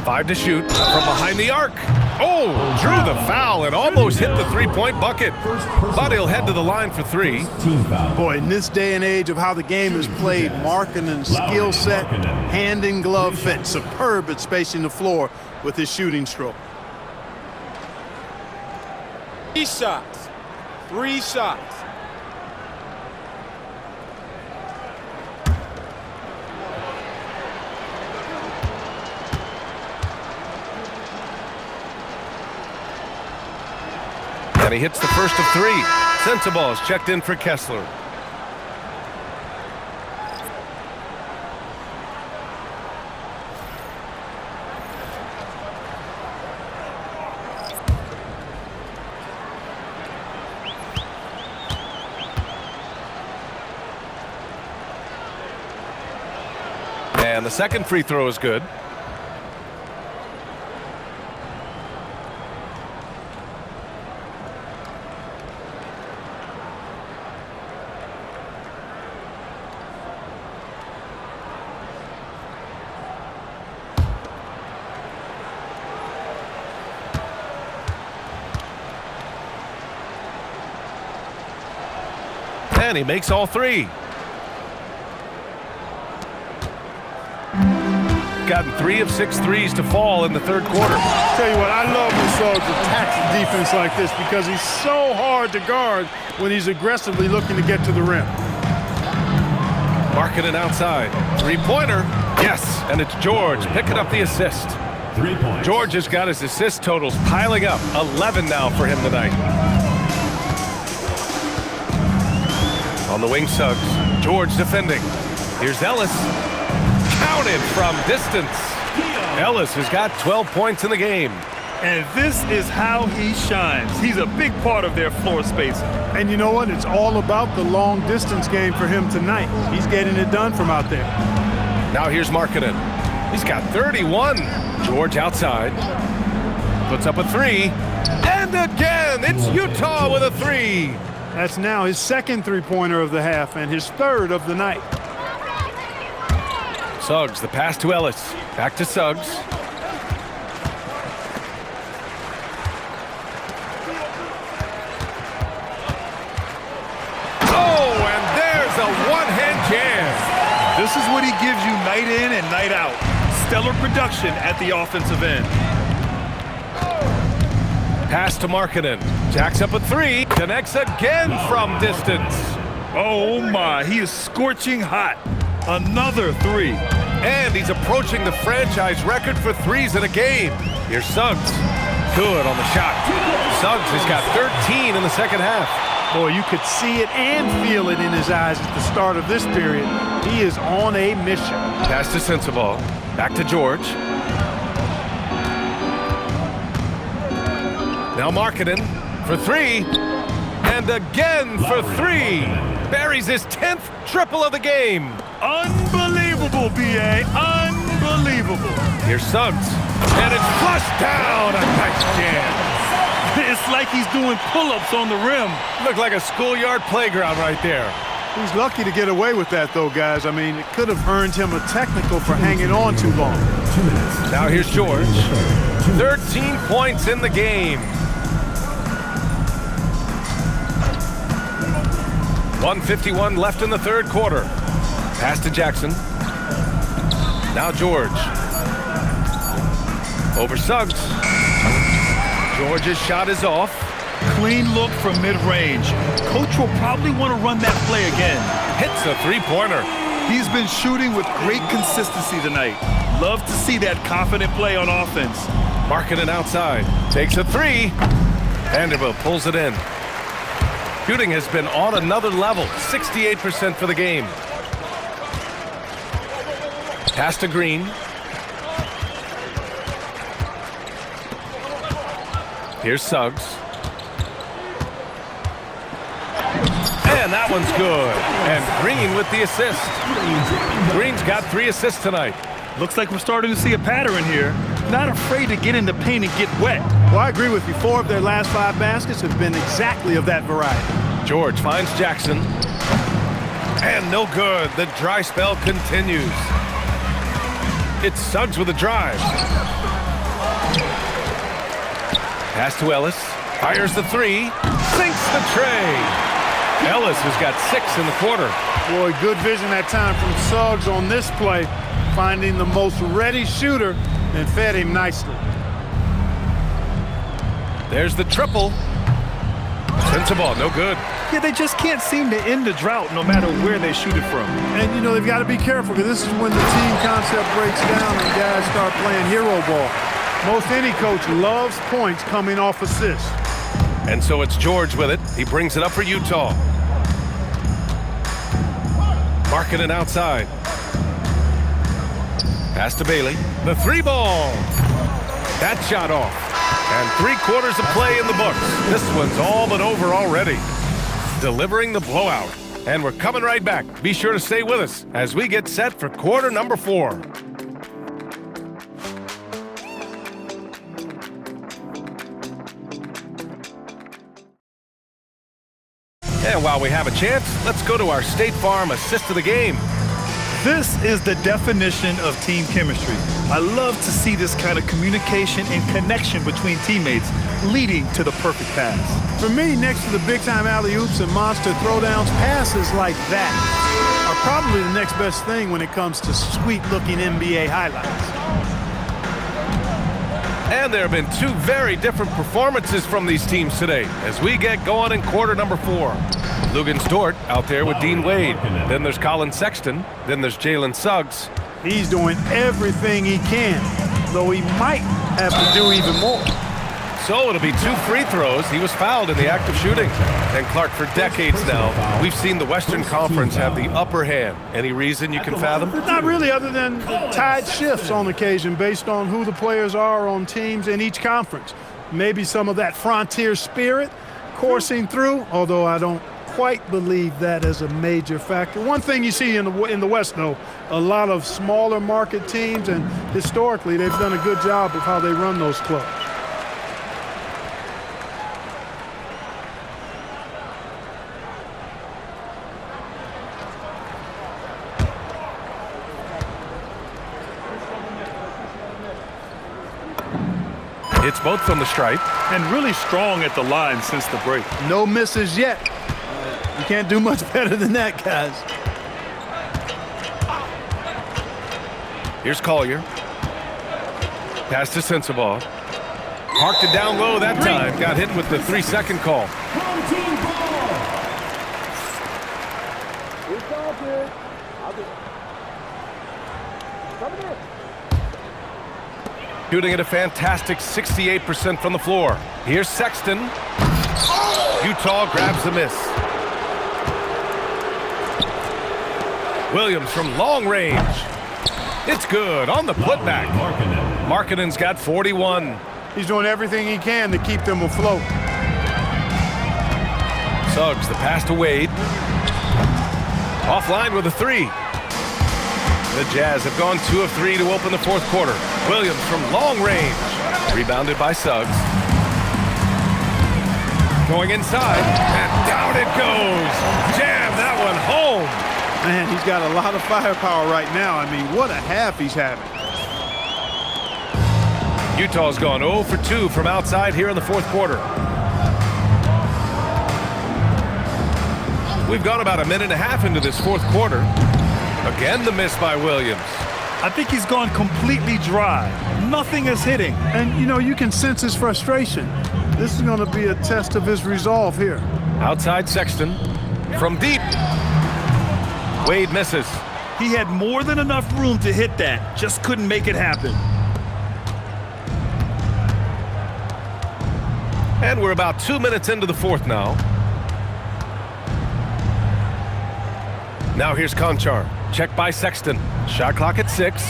Speaker 1: Five to shoot from behind the arc. Oh, drew the foul and almost hit the three-point bucket. But he'll head to the line for 3.
Speaker 2: Boy, in this day and age of how the game is played, Markkanen's skill set, hand and glove fit, superb at spacing the floor with his shooting stroke.
Speaker 9: 3 shots. 3 shots.
Speaker 1: And he hits the first of 3. Sensabaugh is checked in for Kessler. And the second free throw is good. And he makes all 3. Gotten 3 of 6 threes to fall in the third quarter.
Speaker 2: Tell you what, I love when Suggs attacks the defense like this because he's so hard to guard when he's aggressively looking to get to the rim.
Speaker 1: Marketing outside. Three-pointer. Yes, and it's George picking up the assist.
Speaker 5: 3 points.
Speaker 1: George has got his assist totals piling up. 11 now for him tonight. On the wing, Suggs. George defending. Here's Ellis. Counted from distance. Ellis has got 12 points in the game.
Speaker 3: And this is how he shines. He's a big part of their floor spacing.
Speaker 2: And you know what? It's all about the long distance game for him tonight. He's getting it done from out there.
Speaker 1: Now here's Markkanen. He's got 31. George outside. Puts up a three. And again, it's Utah with a three.
Speaker 2: That's now his second three-pointer of the half and his third of the night.
Speaker 1: Suggs, the pass to Ellis. Back to Suggs. Oh, and there's a one-hand jam.
Speaker 3: This is what he gives you night in and night out. Stellar production at the offensive end.
Speaker 1: Pass to Markkanen. Jacks up a three. Connects again from distance.
Speaker 3: Oh my, he is scorching hot. Another three.
Speaker 1: And he's approaching the franchise record for threes in a game. Here's Suggs. Good on the shot. Suggs has got 13 in the second half.
Speaker 2: Boy, you could see it and feel it in his eyes at the start of this period. He is on a mission.
Speaker 1: Pass to Sensabaugh. Back to George. Now Markkanen for three. And again for three. Buries his 10th triple of the game.
Speaker 3: Unbelievable, B.A. Unbelievable.
Speaker 1: Here's Suggs. And it's flushed down. A nice jam.
Speaker 3: It's like he's doing pull-ups on the rim.
Speaker 1: Looked like a schoolyard playground right there.
Speaker 2: He's lucky to get away with that, though, guys. I mean, it could have earned him a technical for hanging on too long.
Speaker 5: 2 minutes.
Speaker 1: Now here's George. 13 points in the game. 1:51 left in the third quarter. Pass to Jackson. Now George. Over Suggs. George's shot is off.
Speaker 3: Clean look from mid-range. Coach will probably want to run that play again.
Speaker 1: Hits a three-pointer.
Speaker 3: He's been shooting with great consistency tonight. Love to see that confident play on offense.
Speaker 1: Markkanen outside. Takes a three. Vanderbilt pulls it in. Shooting has been on another level. 68% for the game. Pass to Green. Here's Suggs. And that one's good. And Green with the assist. Green's got 3 assists tonight.
Speaker 3: Looks like we're starting to see a pattern here. Not afraid to get in the paint and get wet.
Speaker 2: Well, I agree with you. 4 of their last 5 baskets have been exactly of that variety.
Speaker 1: George finds Jackson. And no good. The dry spell continues. It's Suggs with a drive. Pass to Ellis. Fires the three. Sinks the tray. Ellis has got 6 in the quarter.
Speaker 2: Boy, good vision that time from Suggs on this play, finding the most ready shooter and fed him nicely.
Speaker 1: There's the triple. Sensabaugh, no good.
Speaker 3: Yeah, they just can't seem to end the drought no matter where they shoot it from.
Speaker 2: And, you know, they've got to be careful because this is when the team concept breaks down and guys start playing hero ball. Most any coach loves points coming off assists.
Speaker 1: And so it's George with it. He brings it up for Utah. Markkanen outside. Pass to Bailey. The 3-ball. That shot off. And 3/4 of play in the books. This one's all but over already. Delivering the blowout. And we're coming right back. Be sure to stay with us as we get set for quarter number 4. And while we have a chance, let's go to our State Farm assist of the game.
Speaker 3: This is the definition of team chemistry. I love to see this kind of communication and connection between teammates leading to the perfect pass.
Speaker 2: For me, next to the big-time alley-oops and monster throwdowns, passes like that are probably the next best thing when it comes to sweet-looking NBA highlights.
Speaker 1: And there have been 2 very different performances from these teams today as we get going in quarter number 4. Lugens Dort out there with Dean Wade. Then there's Colin Sexton. Then there's Jalen Suggs.
Speaker 2: He's doing everything he can, though he might have to do even more.
Speaker 1: So it'll be 2 free throws. He was fouled in the act of shooting. And Clark, for decades now, we've seen the Western Conference have the upper hand. Any reason you can fathom?
Speaker 2: Not really, other than the tide shifts on occasion based on who the players are on teams in each conference. Maybe some of that frontier spirit coursing through, although I don't quite believe that as a major factor. One thing you see in the West, though, a lot of smaller market teams, and historically they've done a good job of how they run those clubs.
Speaker 1: It's both from the stripe.
Speaker 3: And really strong at the line since the break.
Speaker 2: No misses yet. You can't do much better than that, guys.
Speaker 1: Here's Collier. Pass to Sensabaugh. Parked it down low that time. Got hit with the 3-second call. Shooting at a fantastic 68% from the floor. Here's Sexton. Utah grabs the miss. Williams from long range. It's good on the putback. Markkanen's got 41.
Speaker 2: He's doing everything he can to keep them afloat.
Speaker 1: Suggs, the pass to Wade. Offline with a 3. The Jazz have gone 2 of 3 to open the fourth quarter. Williams from long range. Rebounded by Suggs. Going inside, and down it goes. Jam that one home.
Speaker 2: Man, he's got a lot of firepower right now. I mean, what a half he's having.
Speaker 1: Utah's gone 0 for 2 from outside here in the fourth quarter. We've gone about a minute and a half into this fourth quarter. Again, the miss by Williams.
Speaker 3: I think he's gone completely dry. Nothing is hitting.
Speaker 2: And, you know, you can sense his frustration. This is going to be a test of his resolve here.
Speaker 1: Outside Sexton. From deep. Wade misses.
Speaker 3: He had more than enough room to hit that. Just couldn't make it happen.
Speaker 1: And we're about 2 minutes into the fourth now. Now here's Conchar. Check by Sexton. Shot clock at 6.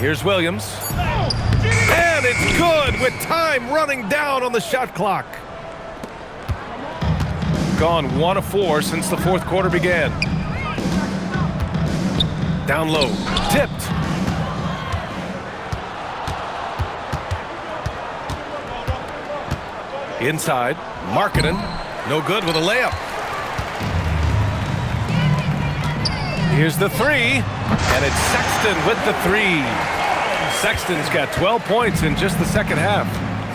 Speaker 1: Here's Williams. And it's good with time running down on the shot clock. Gone 1 of 4 since the fourth quarter began. Down low. Tipped. Inside. Markkanen. No good with a layup. Here's the 3, and it's Sexton with the 3. Sexton's got 12 points in just the second half.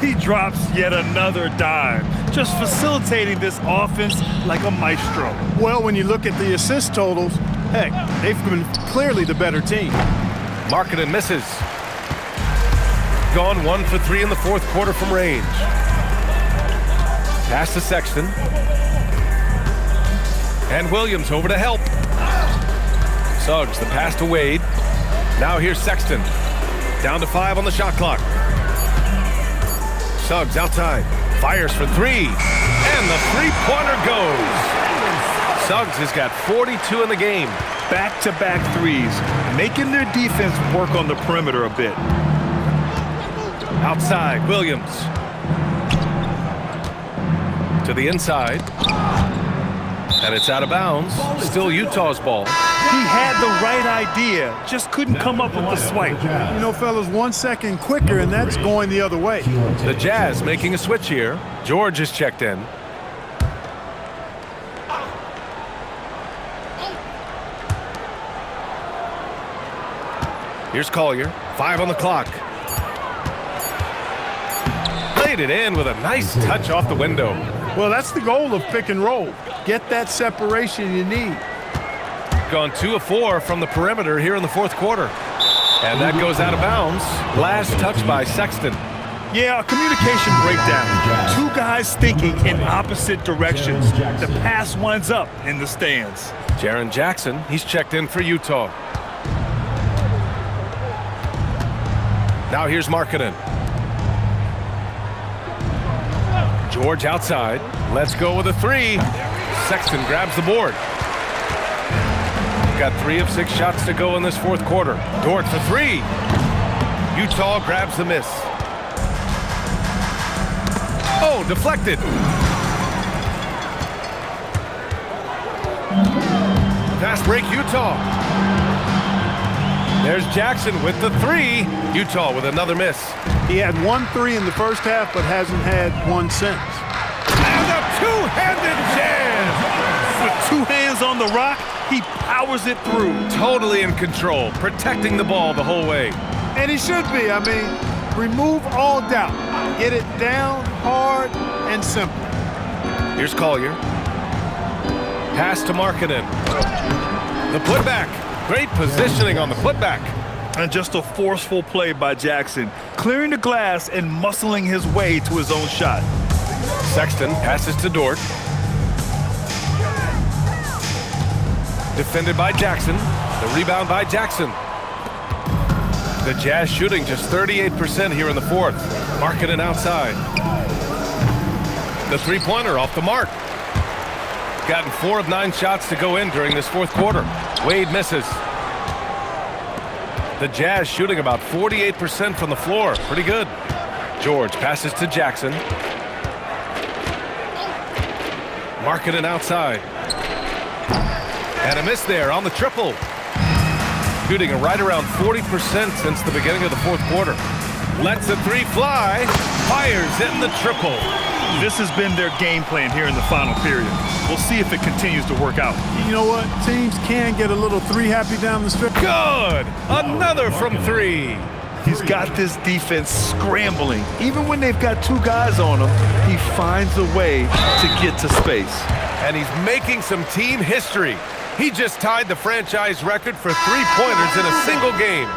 Speaker 3: He drops yet another dime, just facilitating this offense like a maestro.
Speaker 2: Well, when you look at the assist totals, heck, they've been clearly the better team.
Speaker 1: Markkanen misses. Gone 1 for 3 in the fourth quarter from range. Pass to Sexton. And Williams over to help. Suggs, the pass to Wade. Now here's Sexton. Down to 5 on the shot clock. Suggs outside. Fires for 3. And the three-pointer goes. Suggs has got 42 in the game.
Speaker 3: Back-to-back threes, making their defense work on the perimeter a bit.
Speaker 1: Outside, Williams. To the inside. And it's out of bounds. Still Utah's ball.
Speaker 3: He had the right idea, just couldn't come up with the swipe.
Speaker 2: You know, fellas, 1 second quicker, and that's going the other way.
Speaker 1: The Jazz making a switch here. George is checked in. Here's Collier. 5 on the clock. Laid it in with a nice touch off the window.
Speaker 2: Well, that's the goal of pick and roll. Get that separation you need.
Speaker 1: Gone 2 of 4 from the perimeter here in the fourth quarter. And that goes out of bounds. Last touch by Sexton.
Speaker 3: Yeah, a communication breakdown. Two guys thinking in opposite directions. The pass winds up in the stands.
Speaker 1: Jaren Jackson, he's checked in for Utah. Now here's Markkanen. George outside. Let's go with a three. Sexton grabs the board. Got 3 of 6 shots to go in this fourth quarter. Dort for 3. Utah grabs the miss. Oh, deflected. Fast break, Utah. There's Jackson with the 3. Utah with another miss.
Speaker 2: He had 1 3 in the first half, but hasn't had one since.
Speaker 3: And a two-handed jam! With 2 hands on the rock, he powers it through.
Speaker 1: Totally in control, protecting the ball the whole way.
Speaker 2: And he should be. I mean, remove all doubt. Get it down, hard, and simple.
Speaker 1: Here's Collier. Pass to Markkanen. The putback. Great positioning on the putback.
Speaker 3: And just a forceful play by Jackson, clearing the glass and muscling his way to his own shot.
Speaker 1: Sexton passes to Dort. Defended by Jackson. The rebound by Jackson. The Jazz shooting just 38% here in the fourth. Markkanen outside. The three-pointer off the mark. Gotten 4 of 9 shots to go in during this fourth quarter. Wade misses. The Jazz shooting about 48% from the floor. Pretty good. George passes to Jackson. Markkanen outside. And a miss there on the triple. Shooting right around 40% since the beginning of the fourth quarter. Lets the 3 fly. Fires in the triple.
Speaker 3: This has been their game plan here in the final period. We'll see if it continues to work out.
Speaker 2: You know what? Teams can get a little 3 happy down the stretch.
Speaker 1: Good! Another from 3.
Speaker 3: He's got this defense scrambling. Even when they've got 2 guys on him, he finds a way to get to space.
Speaker 1: And he's making some team history. He just tied the franchise record for 3-pointers in a single game.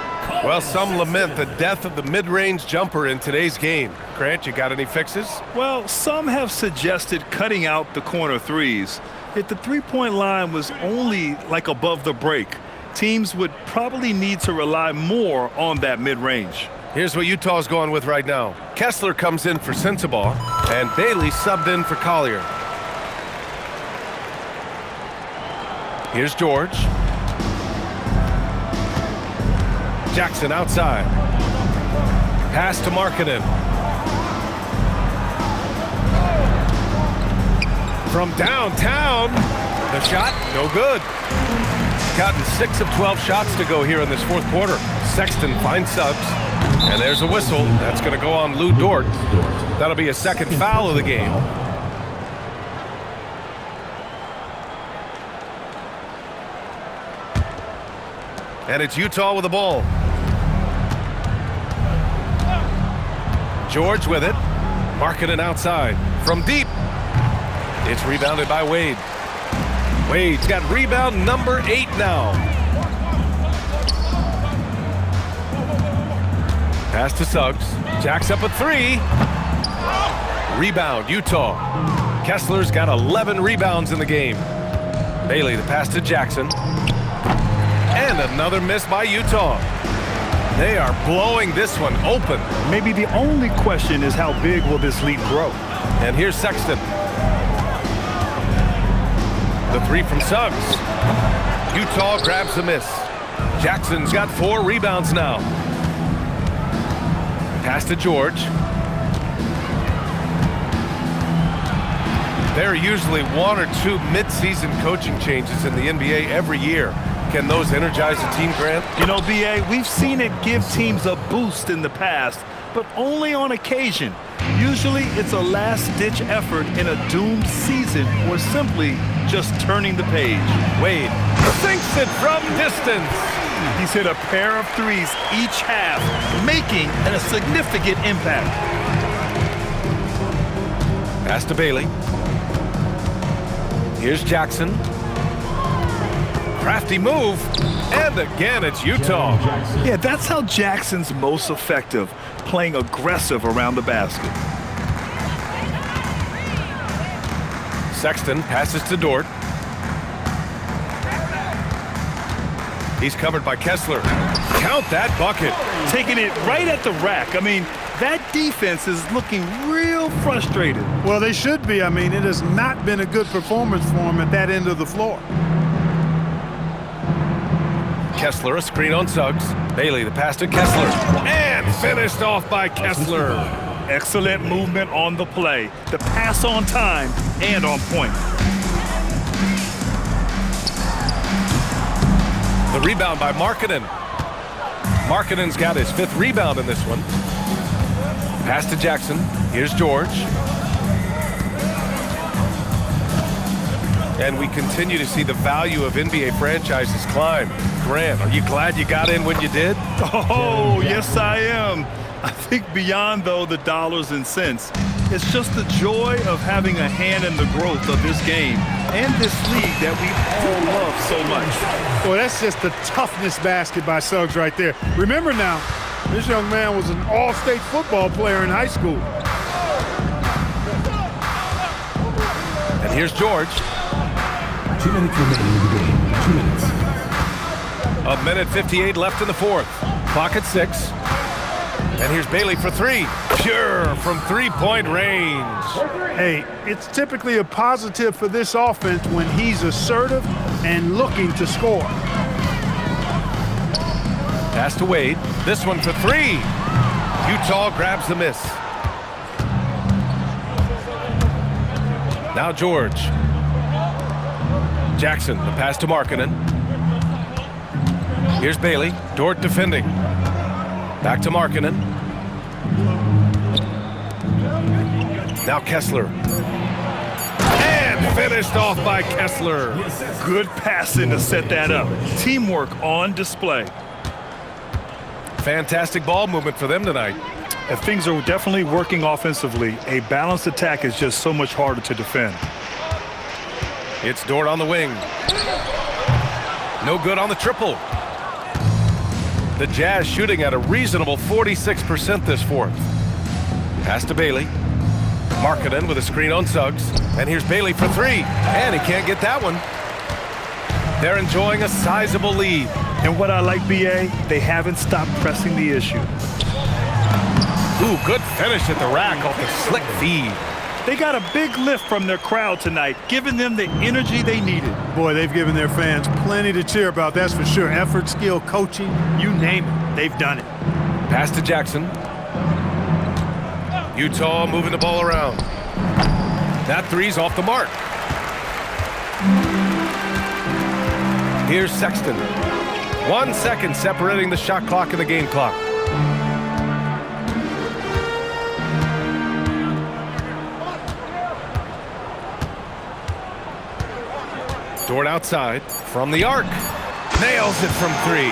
Speaker 1: Well, some lament the death of the mid-range jumper in today's game. Grant, you got any fixes?
Speaker 3: Well, some have suggested cutting out the corner threes. If the three-point line was only like above the break, teams would probably need to rely more on that mid-range.
Speaker 1: Here's what Utah's going with right now. Kessler comes in for Sensabaugh, and Bailey subbed in for Collier. Here's George. Jackson outside. Pass to Markkanen. From downtown, the shot, no good. Gotten 6 of 12 shots to go here in this fourth quarter. Sexton finds subs, and there's a whistle. That's going to go on Lou Dort. That'll be a second foul of the game. And it's Utah with the ball. George with it. Markkanen outside. From deep. It's rebounded by Wade. Wade's got rebound number 8 now. Pass to Suggs. Jacks up a 3. Rebound, Utah. Kessler's got 11 rebounds in the game. Bailey, the pass to Jackson. And another miss by Utah. They are blowing this one open.
Speaker 3: Maybe the only question is how big will this lead grow?
Speaker 1: And here's Sexton. The 3 from Suggs. Utah grabs the miss. Jackson's got 4 rebounds now. Pass to George. There are usually 1 or 2 mid-season coaching changes in the NBA every year. Can those energize a team, Grant?
Speaker 3: You know, B.A., we've seen it give teams a boost in the past, but only on occasion. Usually it's a last-ditch effort in a doomed season or simply just turning the page.
Speaker 1: Wade sinks it from distance.
Speaker 3: He's hit a pair of 3s each half, making a significant impact.
Speaker 1: Pass to Bailey. Here's Jackson. Crafty move. And again, it's Utah.
Speaker 3: Yeah, that's how Jackson's most effective, playing aggressive around the basket.
Speaker 1: Sexton passes to Dort. He's covered by Kessler. Count that bucket.
Speaker 3: Taking it right at the rack. I mean, that defense is looking real frustrated.
Speaker 2: Well, they should be. I mean, it has not been a good performance for them at that end of the floor.
Speaker 1: Kessler, a screen on Suggs. Bailey, the pass to Kessler. And finished off by Kessler.
Speaker 3: Excellent movement on the play. The pass on time and on point.
Speaker 1: The rebound by Markkanen. Markkanen's got his 5th rebound in this one. Pass to Jackson. Here's George. And we continue to see the value of NBA franchises climb. Grant, are you glad you got in when you did?
Speaker 3: Oh, yes, I am. I think beyond, though, the dollars and cents, it's just the joy of having a hand in the growth of this game and this league that we all love so much.
Speaker 2: Well, that's just the toughness basket by Suggs right there. Remember now, this young man was an all-state football player in high school.
Speaker 1: And here's George.
Speaker 5: 2 minutes remaining in the game. 2 minutes.
Speaker 1: A minute 58 left in the 4th. Clock at 6. And here's Bailey for 3. Pure from 3-point range.
Speaker 2: Hey, it's typically a positive for this offense when he's assertive and looking to score.
Speaker 1: Pass to Wade. This one for 3. Utah grabs the miss. Now George. Jackson, the pass to Markkanen. Here's Bailey. Dort defending. Back to Markkanen. Now Kessler. And finished off by Kessler.
Speaker 3: Good passing to set that up. Teamwork on display.
Speaker 1: Fantastic ball movement for them tonight.
Speaker 3: If things are definitely working offensively, a balanced attack is just so much harder to defend.
Speaker 1: It's Dort on the wing. No good on the triple. The Jazz shooting at a reasonable 46% this 4th. Pass to Bailey. Markkanen with a screen on Suggs. And here's Bailey for 3. And he can't get that one. They're enjoying a sizable lead.
Speaker 3: And what I like, BA, they haven't stopped pressing the issue.
Speaker 1: Ooh, good finish at the rack off the slick feed.
Speaker 3: They got a big lift from their crowd tonight, giving them the energy they needed.
Speaker 2: Boy, they've given their fans plenty to cheer about, that's for sure. Effort, skill, coaching, you name it, they've done it.
Speaker 1: Pass to Jackson. Utah moving the ball around. That 3's off the mark. Here's Sexton. 1 second separating the shot clock and the game clock. Dort outside from the arc. Nails it from 3.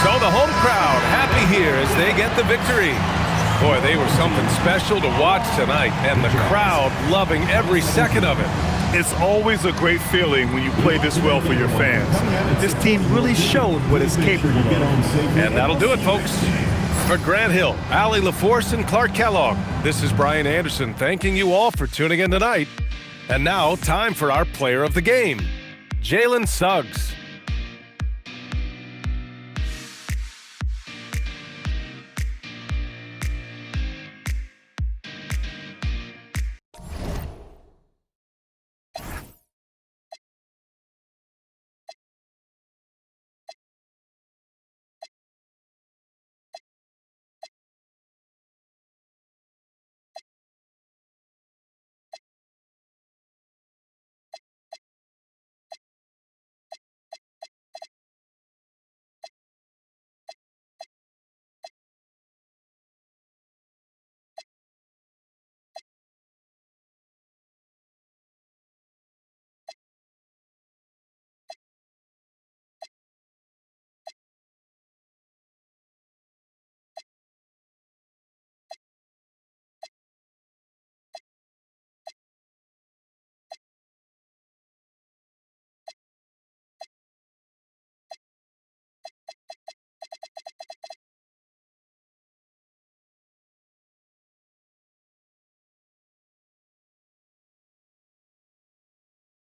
Speaker 1: So the home crowd happy here as they get the victory. Boy, they were something special to watch tonight, and the crowd loving every second of it.
Speaker 3: It's always a great feeling when you play this well for your fans. This team really showed what it's capable of.
Speaker 1: And that'll do it, folks. For Grant Hill, Allie LaForce, and Clark Kellogg, this is Brian Anderson thanking you all for tuning in tonight. And now, time for our player of the game, Jalen Suggs.